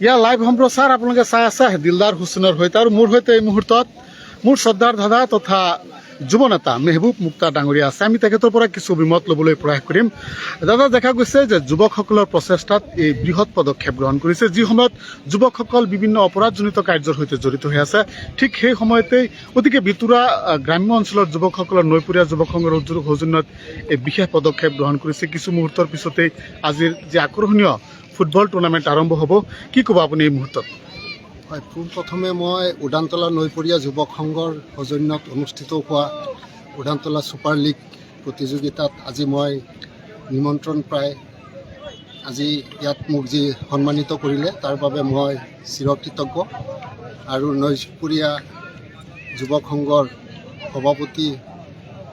ইয়াৰ live সম্প্ৰচাৰ আপোনালোকে চাই আছে দিলদাৰ হুছেইনৰ সৈতে আৰু মোৰ সৈতে এই মুহূৰ্তত মোৰ শ্ৰদ্ধাৰ দাদা তথা যুৱ নেতা মেহবুব মুক্তা ডাঙৰীয়া আছে। আমি তেখেতৰ পৰা কিছু অভিমত ল'বলৈ প্ৰয়াস কৰিম। দাদা, দেখা গৈছে যে যুৱকসকলৰ প্ৰচেষ্টাত এই বৃহৎ পদক্ষেপ গ্ৰহণ কৰিছে। যি সময়ত যুৱকসকল বিভিন্ন অপৰাধজনিত কাৰ্যৰ সৈতে জড়িত হৈ আছে, ঠিক সেই সময়তেই অতিকে ভিতৰুৱা গ্ৰাম্য অঞ্চলৰ যুৱকসকলৰ নৈপৰীয়া যুৱক সংঘৰ সৌজন্যত এই বিশেষ পদক্ষেপ গ্ৰহণ কৰিছে। কিছু মুহূৰ্তৰ পিছতেই আজিৰ যি আকৰ্ষণীয় ফুটবল টুৰ্ণামেণ্ট আৰম্ভ হ'ব, কি ক'ব আপুনি এই মুহূৰ্তত? হয়, পোনপ্ৰথমে মই উদানতলা নৈপৰীয়া যুৱক সংঘৰ সৌজন্যত অনুষ্ঠিত হোৱা উদানতলা ছুপাৰ লীগ প্ৰতিযোগিতাত আজি মই নিমন্ত্ৰণ প্ৰায় আজি ইয়াত মোক যি সন্মানিত কৰিলে তাৰ বাবে মই চিৰকৃতজ্ঞ। আৰু নৈপৰীয়া যুৱক সংঘৰ সভাপতি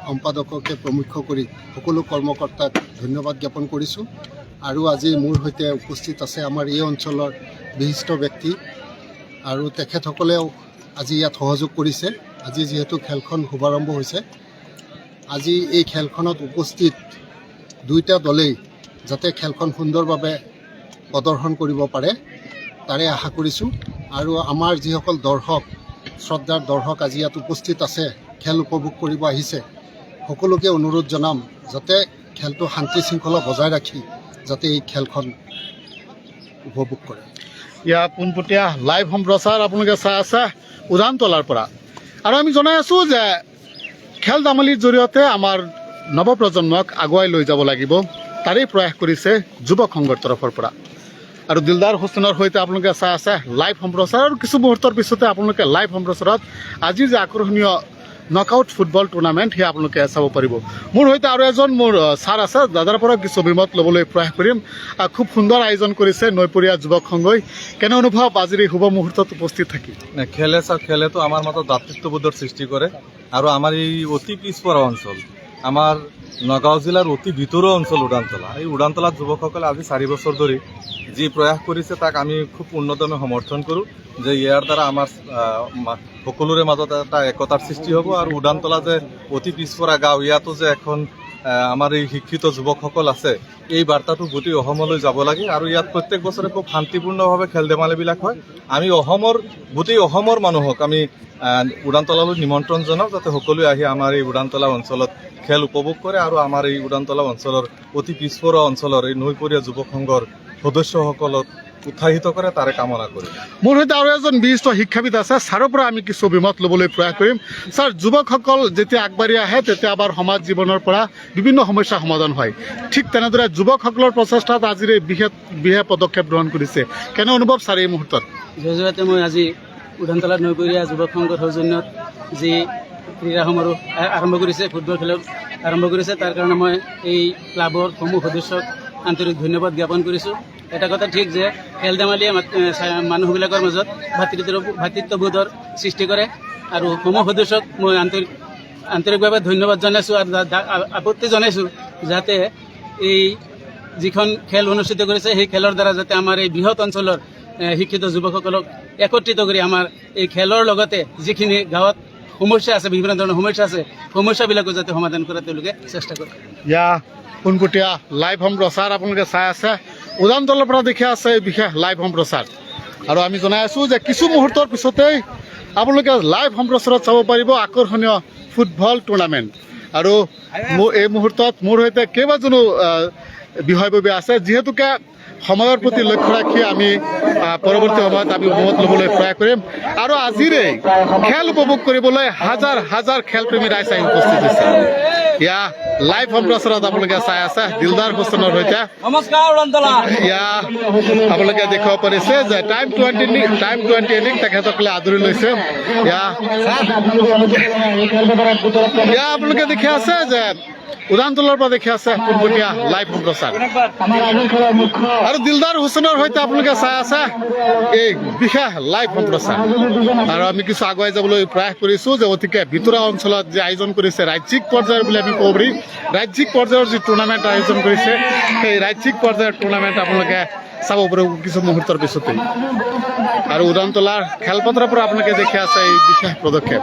সম্পাদককে প্ৰমুখ্য কৰি সকলো কৰ্মকৰ্তাক ধন্যবাদ জ্ঞাপন কৰিছোঁ। আৰু আজি মোৰ সৈতে উপস্থিত আছে আমাৰ এই অঞ্চলৰ বিশিষ্ট ব্যক্তি, আৰু তেখেতসকলেও আজি ইয়াত সহযোগ কৰিছে। আজি যিহেতু খেলখন শুভাৰম্ভ হৈছে, আজি এই খেলখনত উপস্থিত দুয়োটা দলেই যাতে খেলখন সুন্দৰভাৱে প্ৰদৰ্শন কৰিব পাৰে তাৰে আশা কৰিছোঁ। আৰু আমাৰ যিসকল দৰ্শক, শ্ৰদ্ধাৰ দৰ্শক আজি ইয়াত উপস্থিত আছে, খেল উপভোগ কৰিব আহিছে, সকলোকে অনুৰোধ জনাম যাতে খেলটো শান্তি শৃংখলা বজাই ৰাখি যাতে এই খেলখন উপভোগ কৰে। ইয়াৰ পোনপটীয়া লাইভ সম্প্ৰচাৰ আপোনালোকে চাই আছে উদানতলাৰ পৰা। আৰু আমি জনাই আছোঁ যে খেল ধেমালিৰ জৰিয়তে আমাৰ নৱপ্ৰজন্মক আগুৱাই লৈ যাব লাগিব, তাৰেই প্ৰয়াস কৰিছে যুৱক সংঘৰ তৰফৰ পৰা। আৰু দিলদাৰ হুছেইনৰ সৈতে আপোনালোকে চাই আছে লাইভ সম্প্ৰচাৰ। আৰু কিছু মুহূৰ্তৰ পিছতে আপোনালোকে লাইভ সম্প্ৰচাৰত আজি যে আকৰ্ষণীয় নকআউট ফুটবল টুৰ্ণামেণ্ট সেয়া আপোনালোকে চাব পাৰিব। মোৰ সৈতে আৰু এজন মোৰ ছাৰ আছে, দাদাৰ পৰা কিছু অভিমত ল'বলৈ প্ৰয়াস কৰিম। খুব সুন্দৰ আয়োজন কৰিছে নৈপৰীয়া যুৱক সংঘই। কেনে অনুভৱ আজিৰ এই শুভ মুহূৰ্তত উপস্থিত থাকি? খেলেতো আমাৰ মাজত ভাতৃত্ববোধৰ সৃষ্টি কৰে। আৰু আমাৰ এই অতি পিছপৰা অঞ্চল, আমাৰ নগাঁও জিলাৰ অতি ভিতৰুৱা অঞ্চল উদানতলা, এই উদানতলাত যুৱকসকলে আজি 4 বছৰ ধৰি যি প্ৰয়াস কৰিছে তাক আমি খুব উন্নতমে সমৰ্থন কৰোঁ, যে ইয়াৰ দ্বাৰা আমাৰ সকলোৰে মাজত এটা একতাৰ সৃষ্টি হ'ব। আৰু উদানতলা যে অতি পিছপৰা গাঁও, ইয়াতো যে এখন আমাৰ এই শিক্ষিত যুৱকসকল আছে, এই বাৰ্তাটো গোটেই অসমলৈ যাব লাগে। আৰু ইয়াত প্ৰত্যেক বছৰে খুব শান্তিপূৰ্ণভাৱে খেল ধেমালিবিলাক হয়। আমি গোটেই অসমৰ মানুহক আমি উদানতলালৈ নিমন্ত্ৰণ জনাওঁ যাতে সকলোৱে আহি আমাৰ এই উদানতলা অঞ্চলত খেল উপভোগ কৰে আৰু আমাৰ এই উদানতলা অঞ্চলৰ অতি পিছপৰা অঞ্চলৰ এই নৈপৰীয়া যুৱক সংঘৰ সদস্যসকলক উৎসাহিত কৰে, তাৰে কামনা কৰে। মোৰ সৈতে আৰু এজন বিশিষ্ট শিক্ষাবিদ আছে, ছাৰৰ পৰা আমি কিছু অভিমত ল'বলৈ প্ৰয়াস কৰিম। ছাৰ, যুৱকসকল যেতিয়া আগবাঢ়ি আহে তেতিয়া আমাৰ সমাজ জীৱনৰ পৰা বিভিন্ন সমস্যা সমাধান হয়। ঠিক তেনেদৰে যুৱকসকলৰ প্ৰচেষ্টাত আজিৰ এই বিশেষ পদক্ষেপ গ্ৰহণ কৰিছে। কেনে অনুভৱ ছাৰ এই মুহূৰ্তত? জয়যোৱাতে মই আজি উদানতলা নৈপৰীয়া যুৱক সংঘৰ সৌজন্যত যি ক্ৰীড়া সমাৰোহ আৰম্ভ কৰিছে, ফুটবল খেল আৰম্ভ কৰিছে, তাৰ কাৰণে মই এই ক্লাবৰ সমূহ সদস্যক আন্তৰিক ধন্যবাদ জ্ঞাপন কৰিছোঁ। এটা কথা ঠিক যে খেল ধেমালিয়ে মানুহবিলাকৰ মাজত ভাতৃত্ববোধৰ সৃষ্টি কৰে। আৰু সমূহ সদস্যক মই আন্তৰিকভাৱে ধন্যবাদ জনাইছোঁ আৰু আপত্তি জনাইছোঁ যাতে এই যিখন খেল অনুষ্ঠিত কৰিছে সেই খেলৰ দ্বাৰা যাতে আমাৰ এই বৃহৎ অঞ্চলৰ শিক্ষিত যুৱকসকলক একত্ৰিত কৰি আমাৰ এই খেলৰ লগতে যিখিনি গাঁৱত সমস্যা আছে, বিভিন্ন ধৰণৰ সমস্যা আছে, সমস্যাবিলাকো যাতে সমাধান কৰা তেওঁলোকে চেষ্টা কৰে। পোনপটীয়া লাইভ সম্প্ৰচাৰ আপোনালোকে চাই আছে উদানতলাৰ পৰা দেখি আছে এই বিশেষ লাইভ সম্প্ৰচাৰ। আৰু আমি জনাই আছোঁ যে কিছু মুহূৰ্তৰ পিছতেই আপোনালোকে লাইভ সম্প্ৰচাৰত চাব পাৰিব আকৰ্ষণীয় ফুটবল টুৰ্ণামেণ্ট। আৰু এই মুহূৰ্তত মোৰ সৈতে কেইবাজনো বিষয়ববীয়া আছে, যিহেতুকে সময়ৰ প্ৰতি লক্ষ্য ৰাখি আমি পৰৱৰ্তী সময়ত আমি অভিমত ল'বলৈ প্ৰয়াস কৰিম। আৰু আজিৰে খেল উপভোগ কৰিবলৈ হাজাৰ হাজাৰ খেলপ্ৰেমী ৰাইজ আহি উপস্থিত হৈছে। ইয়া লাইভ সম্প্ৰচাৰত আপোনালোকে চাই আছে দিলদাৰ হুছেইনৰ সৈতে। ইয়া আপোনালোকে দেখিব পাৰিছে যে টাইম 20 লীগ তেখেতসকলে আদৰি লৈছে। ইয়া আপোনালোকে দেখি আছে যে উদানতলাৰ পৰা দেখি আছে পোনপটীয়া লাইভ সম্প্ৰচাৰ। আৰু দিলদাৰ হুছেইনৰ সৈতে আপোনালোকে চাই আছে এই বিশেষ লাইভ সম্প্ৰচাৰ। আৰু আমি কিছু আগুৱাই যাবলৈ প্ৰয়াস কৰিছোঁ যে অতিকে ভিতৰুৱা অঞ্চলত যি আয়োজন কৰিছে ৰাজ্যিক পৰ্যায়ৰ বুলি আমি ক'ব পাৰি, ৰাজ্যিক পৰ্যায়ৰ যি টুৰ্ণামেণ্ট আয়োজন কৰিছে সেই ৰাজ্যিক পৰ্যায়ৰ টুৰ্ণামেণ্ট আপোনালোকে চাব পাৰিব কিছু মুহূৰ্তৰ পিছতেই। আৰু উদানতলাৰ খেলপথাৰৰ পৰা আপোনালোকে দেখি আছে এই বিশেষ পদক্ষেপ।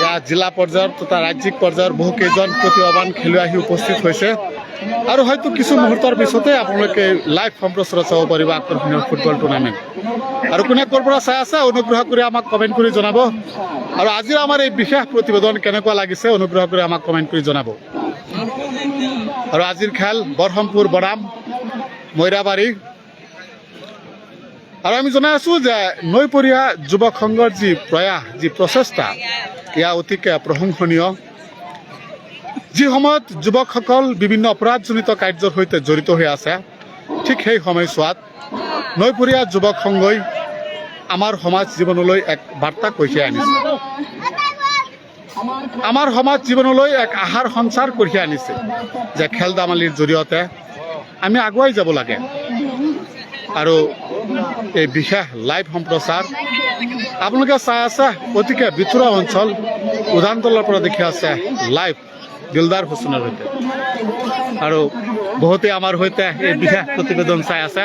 ইয়াত জিলা পৰ্যায়ৰ তথা ৰাজ্যিক পৰ্যায়ৰ বহুকেইজন প্ৰতিভাৱান খেলুৱৈ আহি উপস্থিত হৈছে। আৰু হয়তো কিছু মুহূৰ্তৰ পিছতে আপোনালোকে লাইভ সম্প্ৰচাৰত চাব পাৰিব আকৰ্ষণীয় ফুটবল টুৰ্ণামেণ্ট। আৰু কোনে ক'ৰ পৰা চাই আছে অনুগ্ৰহ কৰি আমাক কমেণ্ট কৰি জনাব। আৰু আজিৰ আমাৰ এই বিশেষ প্ৰতিবেদন কেনেকুৱা লাগিছে অনুগ্ৰহ কৰি আমাক কমেণ্ট কৰি জনাব। আৰু আজিৰ খেল বৰহমপুৰ বনাম মৈৰাবাৰী। আৰু আমি জনাই আছোঁ যে নৈপৰীয়া যুৱক সংঘৰ যি প্ৰয়াস, যি প্ৰচেষ্টা, এয়া অতিকে প্ৰশংসনীয়। যি সময়ত যুৱকসকল বিভিন্ন অপৰাধজনিত কাৰ্যৰ সৈতে জড়িত হৈ আছে, ঠিক সেই সময়ছোৱাত নৈপৰীয়া যুৱক সংঘই আমাৰ সমাজ জীৱনলৈ এক বাৰ্তা কঢ়িয়াই আনিছে। আমাৰ সমাজ জীৱনলৈ এক আশাৰ সঞ্চাৰ কঢ়িয়াই আনিছে যে খেল ধেমালিৰ জৰিয়তে আমি আগুৱাই যাব লাগে। আৰু এই বিশেষ লাইভ সম্প্ৰচাৰ আপোনালোকে চাই আছে অতিকে ভিতৰুৱা অঞ্চল উদানতলাৰ পৰা দেখি আছে লাইভ দিলদাৰ হুছেইনৰ সৈতে। আৰু বহুতে আমাৰ সৈতে এই বিশেষ প্ৰতিবেদন চাই আছে।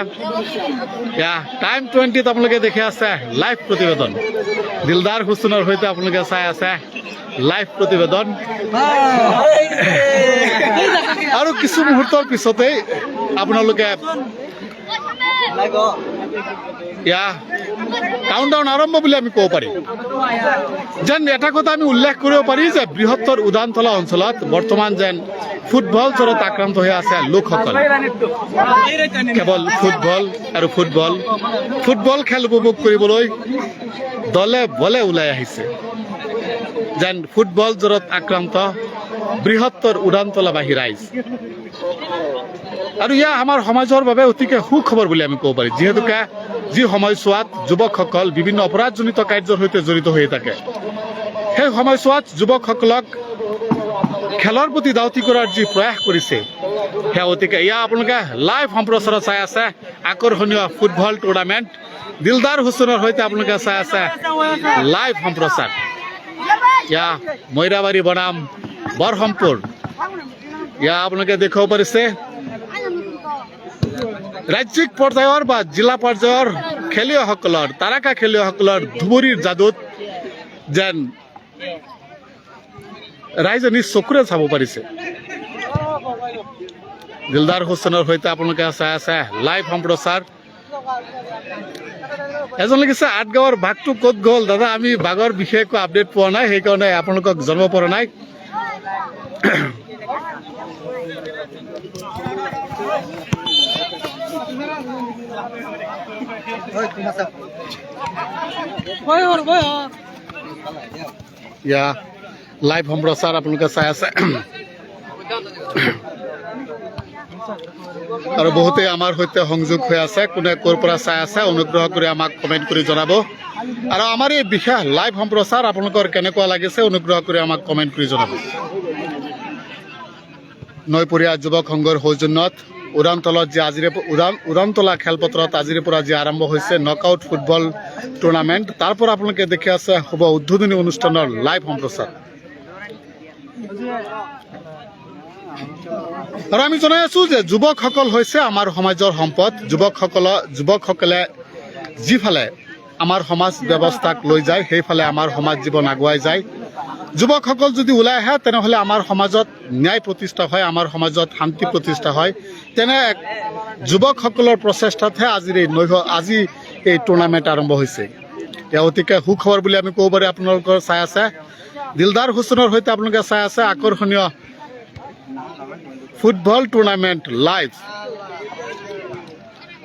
এয়া টাইম 20ত আপোনালোকে দেখি আছে লাইভ প্ৰতিবেদন। দিলদাৰ হুছেইনৰ সৈতে আপোনালোকে চাই আছে লাইভ প্ৰতিবেদন। আৰু কিছু মুহূৰ্তৰ পিছতেই আপোনালোকে এয়া কাউণ্টডাউন আৰম্ভ বুলি আমি ক'ব পাৰিম। যেন এটা কথা আমি উল্লেখ কৰিব পাৰি যে বৃহত্তৰ উদানতলা অঞ্চলত বৰ্তমান যেন ফুটবল জ্বৰত আক্ৰান্ত হৈ আছে লোকসকল। কেৱল ফুটবল আৰু ফুটবল খেল উপভোগ কৰিবলৈ দলে বলে ওলাই আহিছে। যেন ফুটবল জ্বৰত আক্ৰান্ত বৃহত্তৰ উদানতলাবাসী ৰাইজ। আৰু ইয়া আমাৰ সমাজৰ বাবে অতিকে সুখবৰ বুলি আমি ক'ব পাৰি, যিহেতুকে যি সময়ছোৱাত যুৱকসকল বিভিন্ন অপৰাধজনিত কাৰ্যৰ সৈতে জড়িত হৈ থাকে, সেই সময়ছোৱাত যুৱকসকলক খেলৰ প্ৰতি ধাউতি কৰাৰ যি প্ৰয়াস কৰিছে, সেয়া অতিকে ইয়া আপোনালোকে লাইভ সম্প্ৰচাৰত চাই আছে আকৰ্ষণীয় ফুটবল টুৰ্ণামেণ্ট। দিলদাৰ হুছেইনৰ সৈতে আপোনালোকে চাই আছে লাইভ সম্প্ৰচাৰ। ইয়া মৈৰাবাৰী বনাম বৰহমপুৰ। ইয়া আপোনালোকে দেখিব পাৰিছে ৰাজ্যিক পৰ্যায়ৰ বা জিলা পৰ্যায়ৰ খেলুৱৈসকলৰ, তাৰকা খেলুৱৈসকলৰ ধুবুৰীৰ যাদুত যেন ৰাইজে নিজ চকুৰে চাব পাৰিছে। দিলদাৰ হুছেইনৰ সৈতে আপোনালোকে চাই আছে লাইভ সম্প্ৰচাৰ। এজন লিখিছে আঠগাঁৱৰ ভাগটো ক'ত গ'ল দাদা? আমি বাঘৰ বিষয়ে একো আপডেট পোৱা নাই, সেইকাৰণে আপোনালোকক জনাব পৰা নাই। ইয়া লাইভ সম্প্ৰচাৰ আপোনালোকে চাই আছে। আৰু বহুতেই আমাৰ সৈতে সংযোগ হৈ আছে। কোনে ক'ৰ পৰা চাই আছে অনুগ্ৰহ কৰি আমাক কমেণ্ট কৰি জনাব। আৰু আমাৰ এই বিশেষ লাইভ সম্প্ৰচাৰ আপোনালোকৰ কেনেকুৱা লাগিছে অনুগ্ৰহ কৰি আমাক কমেণ্ট কৰি জনাব। নৈপৰীয়া যুৱক সংঘৰ সৌজন্যত উদানতলাত যি উদানতলা খেলপথাৰত আজিৰে পৰা যি আৰম্ভ হৈছে নকআউট ফুটবল টুৰ্ণামেণ্ট, তাৰ পৰা আপোনালোকে দেখি আছে শুভ উদ্বোধনী অনুষ্ঠানৰ লাইভ সম্প্ৰচাৰ। আৰু আমি জনাই আছো যে যুৱকসকল হৈছে আমাৰ সমাজৰ সম্পদ। যুৱকসকলে যিফালে আমাৰ সমাজ ব্যৱস্থাক লৈ যায়, সেইফালে আমাৰ সমাজ জীৱন আগুৱাই যায়। যুৱকসকল যদি ওলাই আহে তেনেহ'লে আমাৰ সমাজত ন্যায় প্ৰতিষ্ঠা হয়, আমাৰ সমাজত শান্তি প্ৰতিষ্ঠা হয়। তেনে এক যুৱকসকলৰ প্ৰচেষ্টাতহে আজি এই টুৰ্ণামেণ্ট আৰম্ভ হৈছে। এয়া অতিকে সুখবৰ বুলি আমি ক'ব পাৰি। আপোনালোকৰ চাই আছে দিলদাৰ হুছেইনৰ সৈতে আপোনালোকে চাই আছে আকৰ্ষণীয় ফুটবল টুৰ্ণামেণ্ট লাইভ।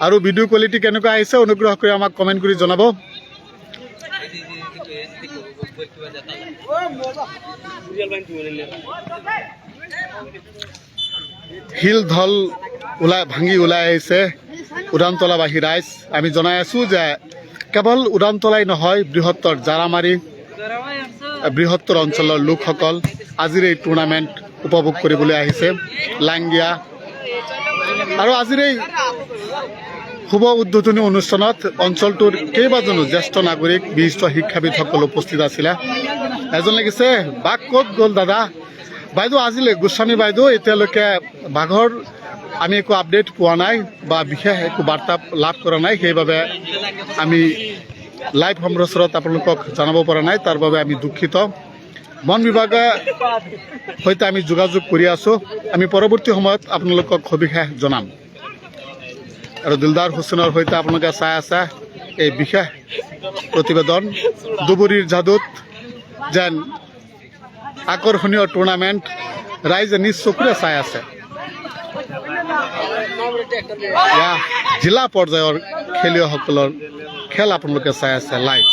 আৰু ভিডিঅ' কোৱালিটি কেনেকুৱা আহিছে অনুগ্ৰহ কৰি আমাক কমেণ্ট কৰি জনাব। শিল ঢল ভাঙি ওলাই আহিছে উদানতলাবাসী ৰাইজ। আমি জনাই আছো যে কেৱল উদানতলাই নহয়, বৃহত্তৰ জাৰামাৰী বৃহত্তৰ অঞ্চলৰ লোকসকল আজিৰ এই টুৰ্ণামেণ্ট উপভোগ কৰিবলৈ আহিছে লাংগিয়া। আৰু আজিৰ এই শুভ উদ্বোধনী অনুষ্ঠানত অঞ্চলটোৰ কেইবাজনো জ্যেষ্ঠ নাগৰিক, বিশিষ্ট শিক্ষাবিদসকল উপস্থিত আছিলে। এজন লাগিছে বাঘ ক'ত গ'ল দাদা? বাইদেউ আজিলৈ গোস্বামী বাইদেউ এতিয়ালৈকে বাঘৰ আমি একো আপডেট পোৱা নাই বা বিশেষ একো বাৰ্তা লাভ কৰা নাই, সেইবাবে আমি লাইভ সম্প্ৰচাৰত আপোনালোকক জনাব পৰা নাই, তাৰ বাবে আমি দুখিত। বন বিভাগে সৈতে আমি যোগাযোগ কৰি আছোঁ আমি পৰৱৰ্তী সময়ত আপোনালোকক সবিশেষ জনাম আৰু দিলদাৰ হুছেইনৰ সৈতে আপোনালোকে চাই আছে এই বিশেষ প্ৰতিবেদন দুবুৰীৰ যাদুত যেন আকৰ্ষণীয় টুৰ্ণামেণ্ট ৰাইজে নিজ চকুৰে চাই আছে জিলা পৰ্যায়ৰ খেলুৱৈসকলৰ খেল আপোনালোকে চাই আছে লাইভ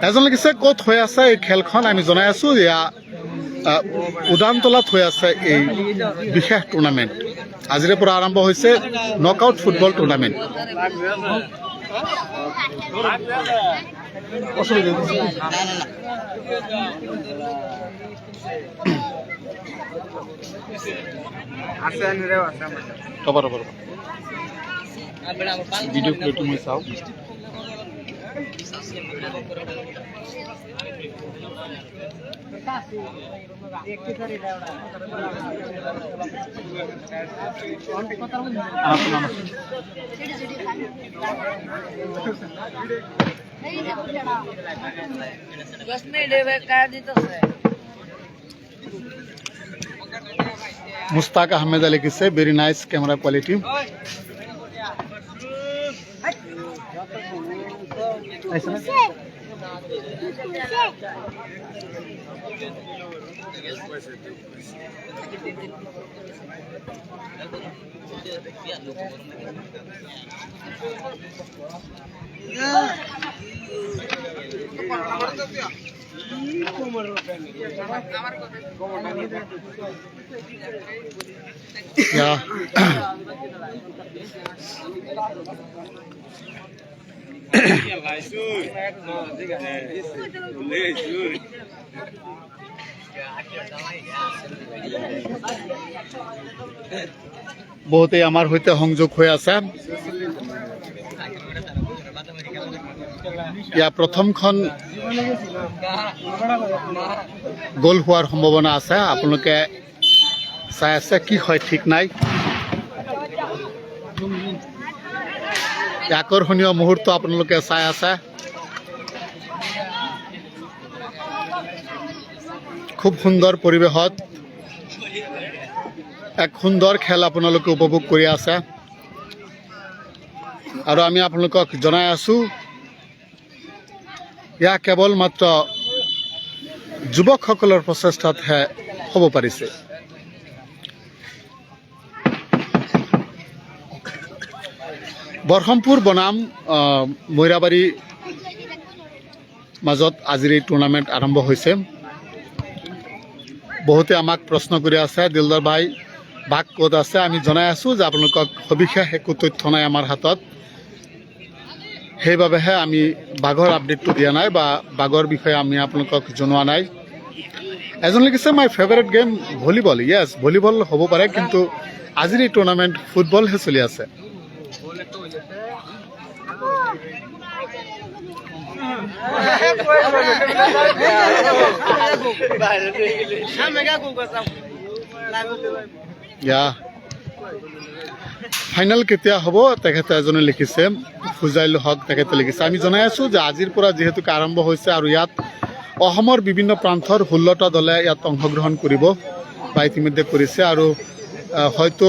এজন লিখিছে ক'ত হৈ আছে এই খেলখন আমি জনাই আছোঁ এয়া উদানতলাত হৈ আছে এই বিশেষ টুৰ্ণামেণ্ট আজিৰে পৰা আৰম্ভ হৈছে knockout football tournament video' Plato মই চাওঁ মুস্তাক আহমেদে লিখিছে very nice camera quality Ya. বহুতে আমাৰ সৈতে সংযোগ হৈ আছে ইয়া প্ৰথমখন গোল হোৱাৰ সম্ভাৱনা আছে আপোনালোকে চাই আছে কি হয় ঠিক নাই আকৰ্ষণীয় মুহূৰ্ত আপোনালোকে চাই আছে খুব সুন্দৰ পৰিৱেশত এক সুন্দৰ খেল আপোনালোকে উপভোগ কৰি আছে আৰু আমি আপোনালোকক জনাই আছোঁ ইয়া কেৱল মাত্ৰ যুৱকসকলৰ প্ৰচেষ্টাতহে হ'ব পাৰিছে বৰহমপুৰ বনাম মৈৰাবাৰী মাজত আজিৰ এই টুৰ্ণামেণ্ট আৰম্ভ হৈছে বহুতে আমাক প্ৰশ্ন কৰি আছে দিলদাৰ ভাই বাঘ ক'ত আছে আমি জনাই আছোঁ যে আপোনালোকক সবিশেষ একো তথ্য নাই আমাৰ হাতত সেইবাবেহে আমি বাঘৰ আপডেটটো দিয়া নাই বা বাঘৰ বিষয়ে আমি আপোনালোকক জনোৱা নাই এজন লিখিছে মাই ফেভাৰিট গেম ভলীবল য়েছ ভলীবল হ'ব পাৰে কিন্তু আজিৰ এই টুৰ্ণামেণ্ট ফুটবলহে চলি আছে ফাইনেল কেতিয়া হ'ব তেখেতে এজনে লিখিছে ফুজাইল হক তেখেতে লিখিছে আমি জনাই আছোঁ যে আজিৰ পৰা যিহেতুকে আৰম্ভ হৈছে আৰু ইয়াত অসমৰ বিভিন্ন প্ৰান্তৰ 16টা দলে ইয়াত অংশগ্ৰহণ কৰিব বা ইতিমধ্যে কৰিছে আৰু হয়তো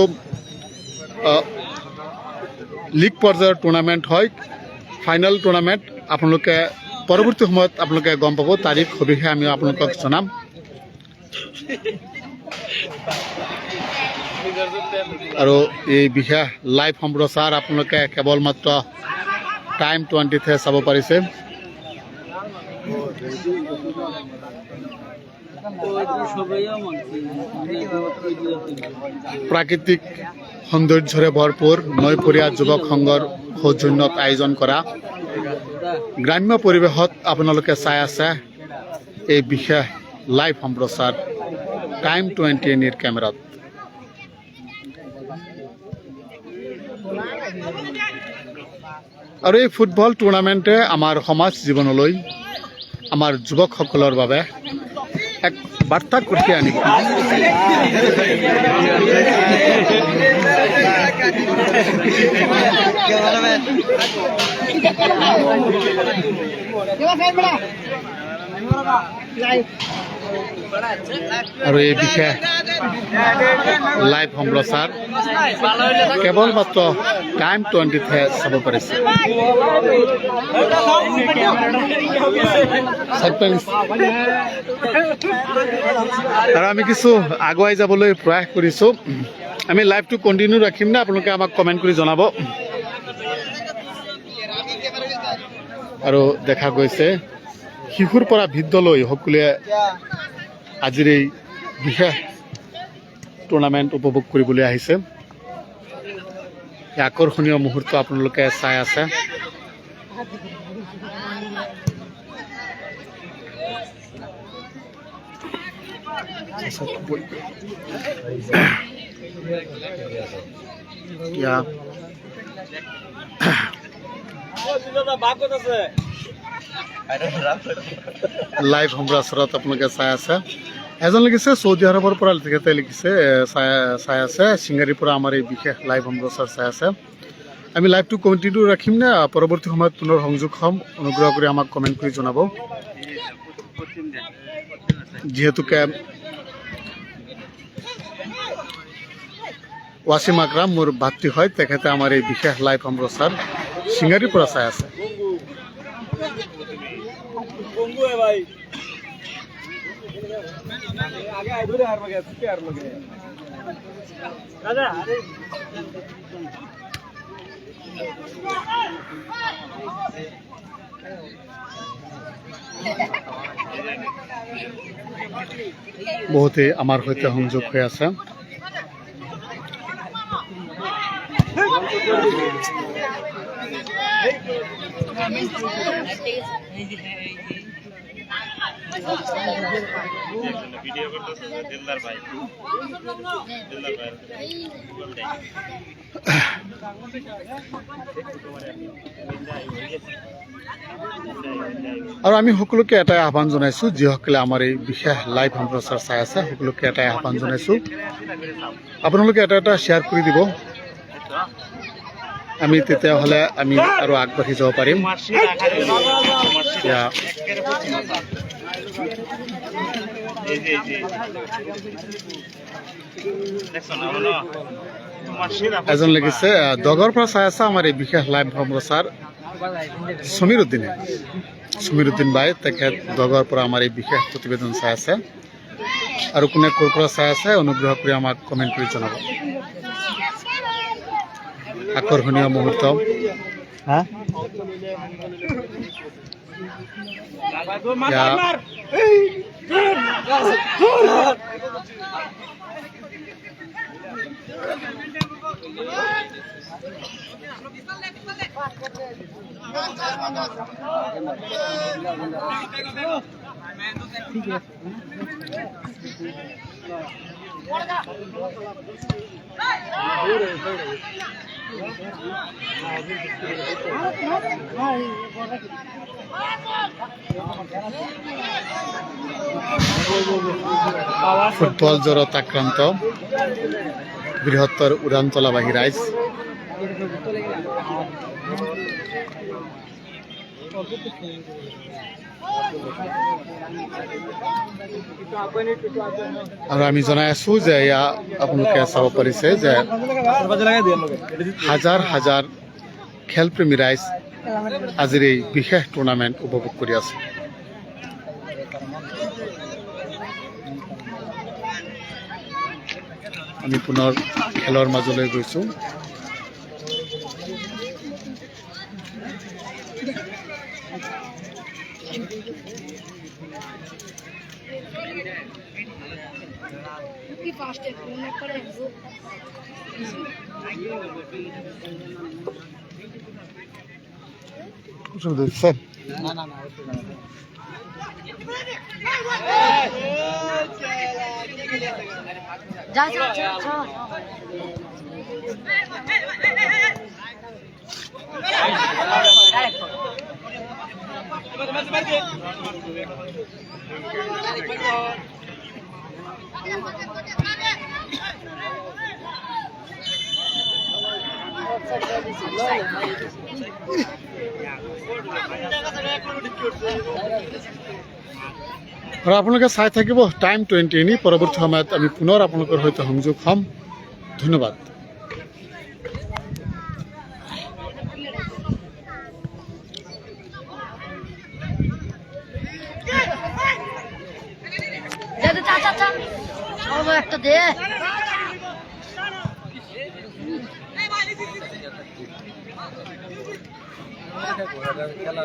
লীগ পৰ্যায়ৰ টুৰ্ণামেণ্ট হয় ফাইনেল টুৰ্ণামেণ্ট আপোনালোকে পৰৱৰ্তী সময়ত আপোনালোকে গম পাব তাৰিখ সবিশেষ আমি আপোনালোকক জনাম আৰু এই বিশেষ লাইভ সম্প্ৰচাৰ আপোনালোকে কেৱল মাত্ৰ টাইম 20তে চাব পাৰিছে প্ৰাকৃতিক সৌন্দৰ্যৰে ভৰপূৰ নৈপৰীয়া যুৱক সংঘৰ সৌজন্যত আয়োজন কৰা গ্ৰাম্য পৰিৱেশত আপোনালোকে চাই আছে এই বিশেষ লাইভ সম্প্ৰচাৰ টাইম 20 কেমেৰাত আৰু এই ফুটবল টুৰ্ণামেণ্টে আমাৰ সমাজ জীৱনলৈ আমাৰ যুৱকসকলৰ বাবে এক বাৰ্তা কঢ়িয়াই আনিব আৰু এই বিশেষ লাইভ সম্প্ৰচাৰ কেৱল মাত্ৰ টাইম 20হে চাব পাৰিছে। আৰু আমি কিছু আগুৱাই যাবলৈ প্ৰয়াস কৰিছোঁ। আমি লাইভটো কণ্টিনিউ ৰাখিম নে আপোনালোকে আমাক কমেণ্ট কৰি জনাব। আৰু দেখা গৈছে শিশুৰ পৰা বৃদ্ধলৈ সকলোৱে আজিৰ এই বিশেষ টুৰ্ণামেণ্ট উপভোগ কৰিবলৈ আহিছে। এই আকৰ্ষণীয় মুহূৰ্ত আপোনালোকে চাই আছে। লাইভ সম্প্ৰচাৰত আপোনালোকে চাই আছে। এজন লিখিছে চৌদি আৰবৰ পৰা তেখেতে লিখিছে চাই আছে চিংগাৰীৰ পৰা আমাৰ এই বিশেষ লাইভ সম্প্ৰচাৰ চাই আছে। আমি লাইভটো কণ্টিনিউ ৰাখিম নে পৰৱৰ্তী সময়ত পুনৰ সংযোগ হ'ম? অনুগ্ৰহ কৰি আমাক কমেণ্ট কৰি জনাব। যিহেতুকে ৱাছিম আকৰাম মোৰ ভাতৃ হয়, তেখেতে আমাৰ এই বিশেষ লাইভ সম্প্ৰচাৰ চিংগাৰীৰ পৰা চাই আছে। বহুতেই আমাৰ সৈতে সংযোগ হৈ আছে। আৰু আমি সকলোকে এটাই আহ্বান জনাইছোঁ, যিসকলে আমাৰ এই বিশেষ লাইভ সম্প্ৰচাৰ চাই আছে সকলোকে এটাই আহ্বান জনাইছোঁ, আপোনালোকে এটা শ্বেয়াৰ কৰি দিব। আমি তেতিয়াহ'লে আমি আৰু আগবাঢ়ি যাব পাৰিম। এজন লিখিছে দগৰ পৰা চাই আছে আমাৰ এই বিশেষ লাইভ সম্প্ৰচাৰ সমীৰ উদ্দিন বাই, তেখেত দগৰ পৰা আমাৰ এই বিশেষ প্ৰতিবেদন চাই আছে। আৰু কোনে ক'ৰ পৰা চাই আছে অনুগ্ৰহ কৰি আমাক কমেণ্ট কৰি জনাব। আকৰ্ষণীয় মুহূৰ্ত। ফুটবল জ্বৰত আক্ৰান্ত বৃহত্তৰ উড়ানতলাবাহী ৰাইজ। আৰু আমি জনাই আছো যে এয়া আপোনালোকে চাব পাৰিছে যে হাজাৰ হাজাৰ খেলপ্ৰেমী ৰাইজ আজিৰ এই বিশেষ টুৰ্ণামেণ্ট উপভোগ কৰি আছে। আমি পুনৰ খেলৰ মাজলৈ গৈছোঁ। আৰু আপোনালোকে চাই থাকিব টাইম 20 নি পৰৱৰ্তী সময়ত আমি পুনৰ আপোনালোকৰ সৈতে সংযোগ হ'ম ধন্যবাদ একটা দে খেলা